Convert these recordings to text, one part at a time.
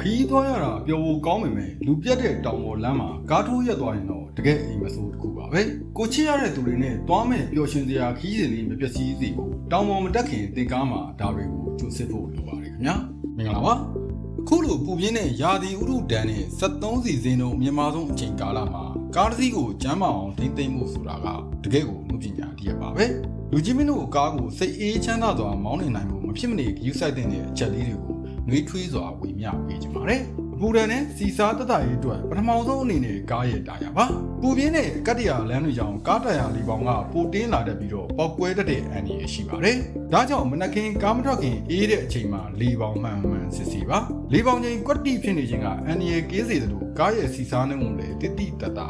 ခီးသွားရတာပျော်ဖို့ကောင်းပေမဲ့လူပြတ်တဲ့တောင်ပေါ်လမ်းမှာကားထိုးရက်သွားရင်တော့တကယ်အိမ်မဆိုးတစ်ခုပါပဲကိုချစ်ရတဲ့သူတွေနဲ့သွားမဲ့ပျော်ရွှင်စရာခီးစဉ်လေးမပျက်စီးစေဖို့တောင်ပေါ်မတက်ခင်သင်ကားမှာဒါတွေကိုကြိုးစစ်ဖို့လိုပါတယ်ခင်ဗျာမင်္ဂလာပါအခုလိုပူပြင်းတဲ့ရာသီဥတုတန်းနဲ့73စီစဉ်တို့မြန်မာဆုံးအချိန်ကာလမှာကားတစ်စီးကိုကျမ်းမာအောင်ထိမ့်သိမ့်မှုဆိုတာကတကယ်ကိုမှုပညာတည်းပါပဲလူကြီးမင်းတို့ကားကိုစိတ်အေးချမ်းသာစွာမောင်းနေနိုင်မှုမဖြစ်မနေဂရုစိုက်တဲ့အချက်လေးတွေကိုနှွေးထွေးစွာဝေမျှပေးကြပါတယ်အပူဒဏ်နဲ့စီစားတတရေးအတွက်ပထမဆုံးအနေနဲ့ကားရဲ့တာယာပါပူပြင်းတဲ့ကတ္တရာလမ်းတွေကြောင့်ကားတာယာလေးပေါင်းကပိုတင်းလာတတ်ပြီးတော့ပေါက်ကွဲတတ်တဲ့အန္တရာယ်ရှိပါတယ်ဒါကြောင့်မနက်ခင်းကားမထွက်ခင်အေးတဲ့အချိန်မှာလေပေါင်းမှန်စစ်စီပါလေပေါင်းချင်းကွက်တိဖြစ်နေခြင်းကအန္တရာယ်ကင်းစေသလိုကားရဲ့စီစားနှုန်းကိုလည်းတိတိတတ်တာ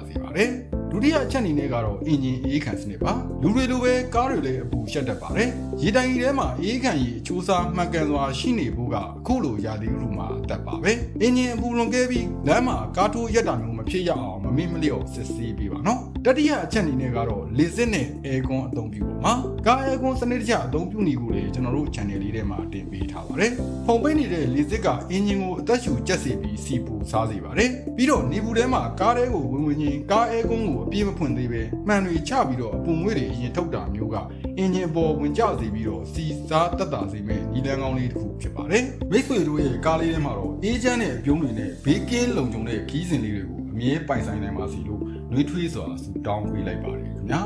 စေပါတယ်ဒုတိယအချက်အနေနဲ့ကတော့အင်ဂျင်အေးခံစနစ်ပါလူတွေလိုပဲကားတွေလည်းအပူရှက်တတ်ပါတယ်ရေတိုင်ကြီးထဲမှာအေးခံရေအချိုးစားမှန်ကန်စွာရှိနေဖို့ကအခုလိုရာသီဥတုမှာတတ်ပါပဲအင်ဂျင်အပူလွန်ခဲ့ပြီးလမ်းမှာကားထိုးရက်တာမျိုးမဖြစ်ရအောင်မမေ့မလျော့စစ်ဆေးပေးပါနော်တတိယအချက်အနေနဲ့ကတော့လေစစ်နဲ့အဲကွန်အသုံးပြုဖို့ပါကားအဲကွန်စနစ်တကျအသုံးပြုနေကိုလေကျွန်တော်တို့ channel လေးထဲမှာတင်ပေးထားပါတယ်ဖုံပိတ်နေတဲ့လေစစ်ကအင်ဂျင်ကိုအသက်ရှူကျက်စေပြီးစီပူစားစေပါတယ်ပြီးတော့နေဘူးထဲမှာကားထဲကိုဝင်ချင်းကားအဲကွန်ကိုအပြည့်မဖွင့်သေးပဲမှန်တွေချပြီးတော့အပူငွေ့တွေအရင်ထုတ်တာမျိုးကအင်ဂျင်ပေါ်ဝင်ကျစေပြီးတော့စီစားတက်တာစေမဲ့ညီလန်းကောင်းလေးတစ်ခုဖြစ်ပါတယ်မိတ်ဆွေတို့ရဲ့ကားလေးထဲမှာတော့အေးချမ်းတဲ့အပြုံးတွေနဲ့ဘေးကင်းလုံခြုံတဲ့ခီးစဉ်လေးတွေကိုအမြဲပိုင်ဆိုင်နိုင်ပါစီလို့နှွေးထွေးစွာဆုတောင်းပေးလိုက်ပါတယ်ခင်ဗျာ